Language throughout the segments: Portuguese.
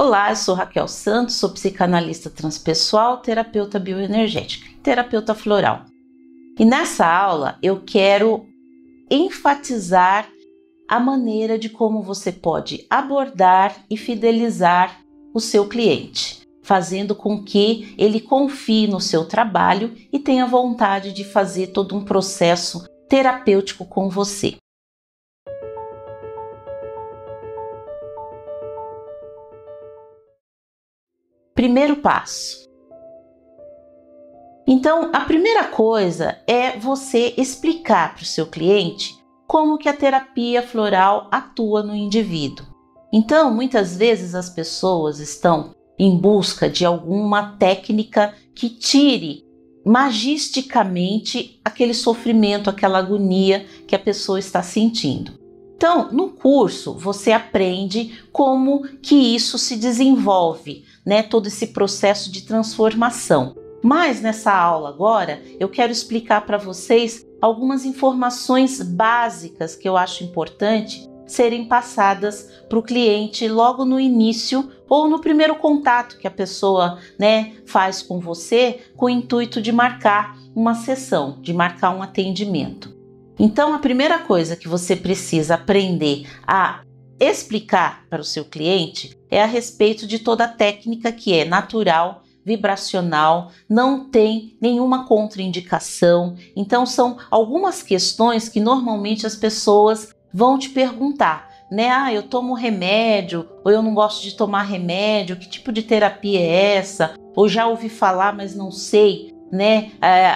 Olá, eu sou Raquel Santos, sou psicanalista transpessoal, terapeuta bioenergética e terapeuta floral. E nessa aula eu quero enfatizar a maneira de como você pode abordar e fidelizar o seu cliente, fazendo com que ele confie no seu trabalho e tenha vontade de fazer todo um processo terapêutico com você. Primeiro passo. Então, a primeira coisa é você explicar para o seu cliente como que a terapia floral atua no indivíduo. Então, muitas vezes as pessoas estão em busca de alguma técnica que tire magisticamente aquele sofrimento, aquela agonia que a pessoa está sentindo. Então, no curso, você aprende como que isso se desenvolve, todo esse processo de transformação. Mas nessa aula agora, eu quero explicar para vocês algumas informações básicas que eu acho importante serem passadas para o cliente logo no início ou no primeiro contato que a pessoa faz com você com o intuito de marcar uma sessão, de marcar um atendimento. Então, a primeira coisa que você precisa aprender a explicar para o seu cliente é a respeito de toda a técnica que é natural, vibracional, não tem nenhuma contraindicação. Então, são algumas questões que normalmente as pessoas vão te perguntar, eu tomo remédio, ou eu não gosto de tomar remédio, que tipo de terapia é essa? Ou já ouvi falar, mas não sei,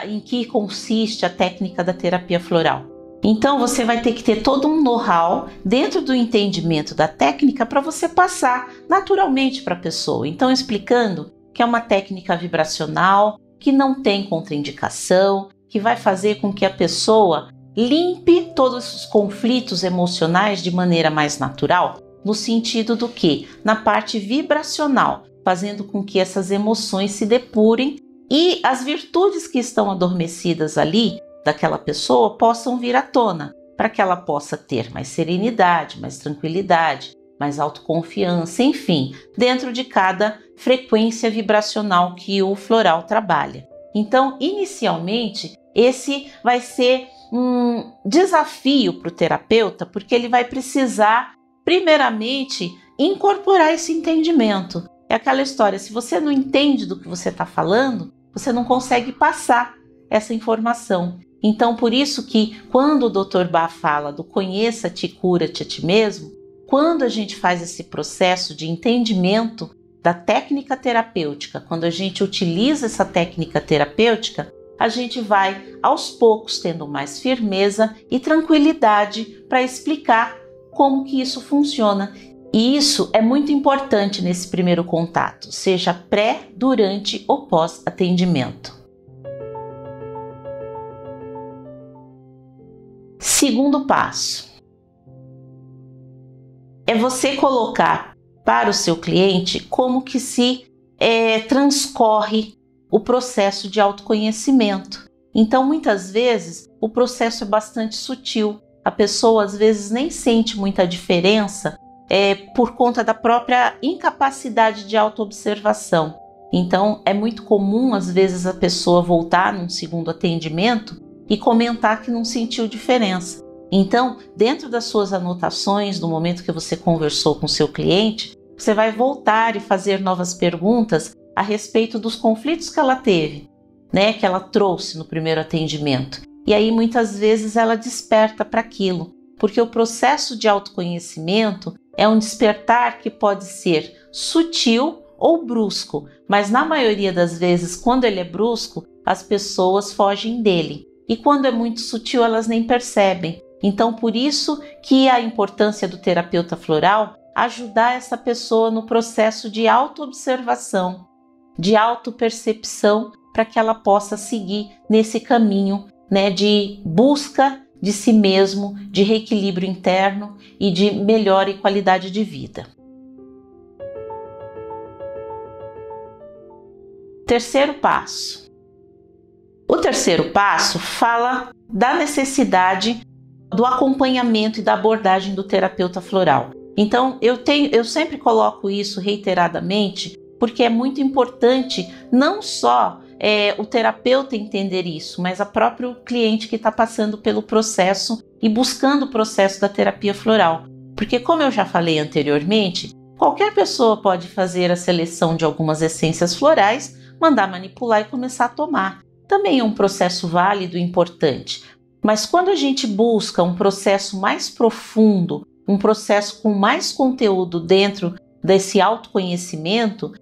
em que consiste a técnica da terapia floral. Então você vai ter que ter todo um know-how dentro do entendimento da técnica para você passar naturalmente para a pessoa. Então explicando que é uma técnica vibracional, que não tem contraindicação, que vai fazer com que a pessoa limpe todos os conflitos emocionais de maneira mais natural, no sentido do que? Na parte vibracional, fazendo com que essas emoções se depurem e as virtudes que estão adormecidas ali daquela pessoa possam vir à tona, para que ela possa ter mais serenidade, mais tranquilidade, mais autoconfiança, enfim, dentro de cada frequência vibracional que o floral trabalha. Então, inicialmente, esse vai ser um desafio para o terapeuta, porque ele vai precisar, primeiramente, incorporar esse entendimento. É aquela história, se você não entende do que você está falando, você não consegue passar essa informação. Então, por isso que quando o Dr. Bá fala do conheça-te, cura-te a ti mesmo, quando a gente faz esse processo de entendimento da técnica terapêutica, quando a gente utiliza essa técnica terapêutica, a gente vai aos poucos tendo mais firmeza e tranquilidade para explicar como que isso funciona. E isso é muito importante nesse primeiro contato, seja pré, durante ou pós-atendimento. Segundo passo é você colocar para o seu cliente como que se transcorre o processo de autoconhecimento. Então, muitas vezes, o processo é bastante sutil. A pessoa, às vezes, nem sente muita diferença por conta da própria incapacidade de autoobservação. Então, é muito comum, às vezes, a pessoa voltar num segundo atendimento e comentar que não sentiu diferença. Então, dentro das suas anotações, no momento que você conversou com o seu cliente, você vai voltar e fazer novas perguntas a respeito dos conflitos que ela teve, que ela trouxe no primeiro atendimento. E aí, muitas vezes, ela desperta para aquilo, porque o processo de autoconhecimento é um despertar que pode ser sutil ou brusco, mas na maioria das vezes, quando ele é brusco, as pessoas fogem dele. E quando é muito sutil, elas nem percebem. Então, por isso que a importância do terapeuta floral ajudar essa pessoa no processo de autoobservação, de autopercepção, para que ela possa seguir nesse caminho, de busca de si mesmo, de reequilíbrio interno e de melhora e qualidade de vida. Terceiro passo. O terceiro passo fala da necessidade do acompanhamento e da abordagem do terapeuta floral. Então eu sempre coloco isso reiteradamente, porque é muito importante não só o terapeuta entender isso, mas o próprio cliente que está passando pelo processo e buscando o processo da terapia floral. Porque, como eu já falei anteriormente, qualquer pessoa pode fazer a seleção de algumas essências florais, mandar manipular e começar a tomar. Também é um processo válido e importante. Mas quando a gente busca um processo mais profundo, um processo com mais conteúdo dentro desse autoconhecimento,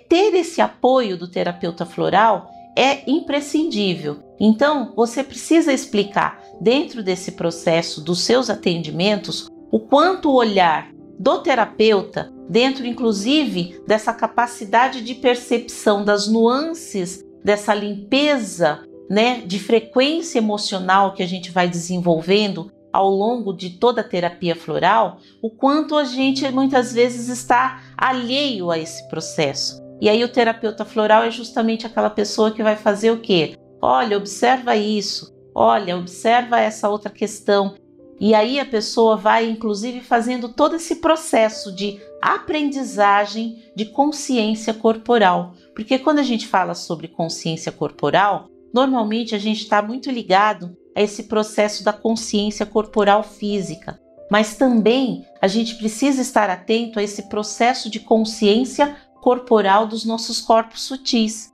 ter esse apoio do terapeuta floral é imprescindível. Então, você precisa explicar dentro desse processo dos seus atendimentos o quanto o olhar do terapeuta, dentro inclusive dessa capacidade de percepção das nuances, dessa limpeza, né, de frequência emocional que a gente vai desenvolvendo ao longo de toda a terapia floral, o quanto a gente muitas vezes está alheio a esse processo. E aí o terapeuta floral é justamente aquela pessoa que vai fazer o quê? Olha, observa isso, olha, observa essa outra questão. E aí a pessoa vai inclusive fazendo todo esse processo de aprendizagem de consciência corporal. Porque quando a gente fala sobre consciência corporal, normalmente a gente está muito ligado a esse processo da consciência corporal física, mas também a gente precisa estar atento a esse processo de consciência corporal dos nossos corpos sutis,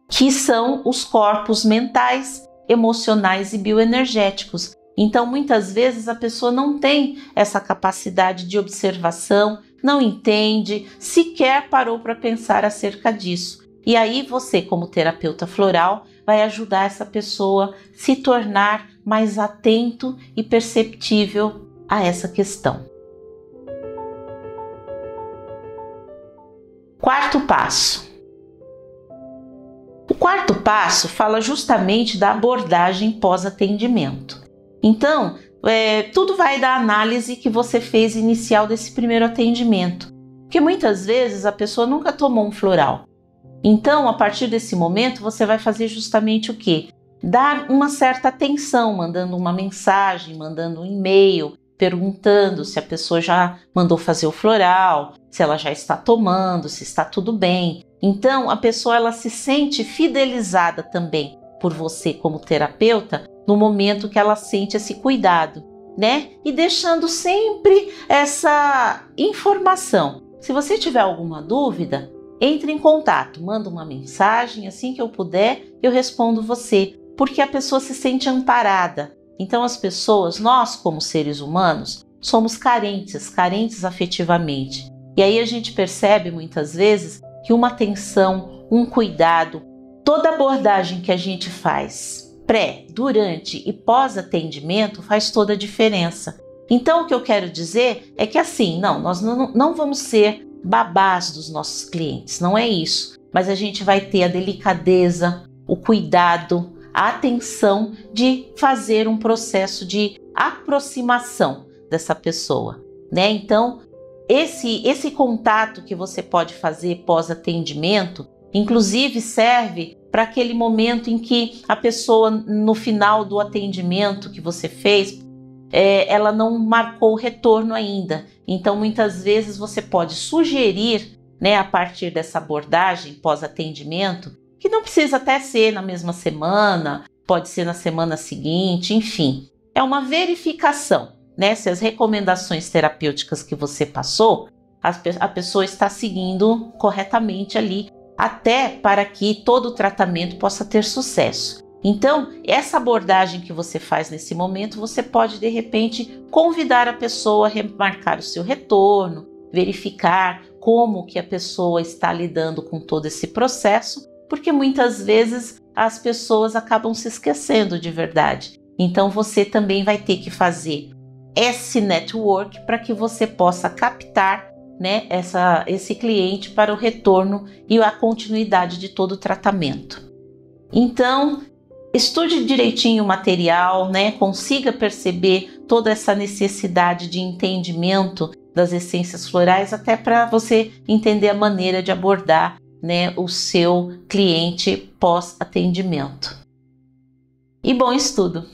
que são os corpos mentais, emocionais e bioenergéticos. Então, muitas vezes a pessoa não tem essa capacidade de observação, não entende, sequer parou para pensar acerca disso. E aí você, como terapeuta floral, vai ajudar essa pessoa a se tornar mais atento e perceptível a essa questão. Quarto passo. O quarto passo fala justamente da abordagem pós-atendimento. Então, tudo vai da análise que você fez inicial desse primeiro atendimento, porque muitas vezes a pessoa nunca tomou um floral. Então, a partir desse momento, você vai fazer justamente o quê? Dar uma certa atenção, mandando uma mensagem, mandando um e-mail, perguntando se a pessoa já mandou fazer o floral, se ela já está tomando, se está tudo bem. Então, a pessoa ela se sente fidelizada também por você como terapeuta no momento que ela sente esse cuidado, né? E deixando sempre essa informação. Se você tiver alguma dúvida, entre em contato, manda uma mensagem, assim que eu puder, eu respondo você, porque a pessoa se sente amparada. Então as pessoas, nós como seres humanos, somos carentes afetivamente. E aí a gente percebe muitas vezes que uma atenção, um cuidado, toda abordagem que a gente faz pré, durante e pós-atendimento faz toda a diferença. Então o que eu quero dizer é que assim, nós não vamos ser babás dos nossos clientes, não é isso, mas a gente vai ter a delicadeza, o cuidado, a atenção de fazer um processo de aproximação dessa pessoa, né? Então, esse contato que você pode fazer pós-atendimento, inclusive serve para aquele momento em que a pessoa, no final do atendimento que você fez, ela não marcou o retorno ainda. Então, muitas vezes você pode sugerir, né, a partir dessa abordagem pós-atendimento, que não precisa até ser na mesma semana, pode ser na semana seguinte, enfim. É uma verificação, né, se as recomendações terapêuticas que você passou, a pessoa está seguindo corretamente ali, até para que todo o tratamento possa ter sucesso. Então, essa abordagem que você faz nesse momento, você pode, de repente, convidar a pessoa a remarcar o seu retorno, verificar como que a pessoa está lidando com todo esse processo, porque muitas vezes as pessoas acabam se esquecendo de verdade. Então, você também vai ter que fazer esse network para que você possa captar, né, esse cliente para o retorno e a continuidade de todo o tratamento. Então, estude direitinho o material, né? Consiga perceber toda essa necessidade de entendimento das essências florais, até para você entender a maneira de abordar, né, o seu cliente pós-atendimento. E bom estudo!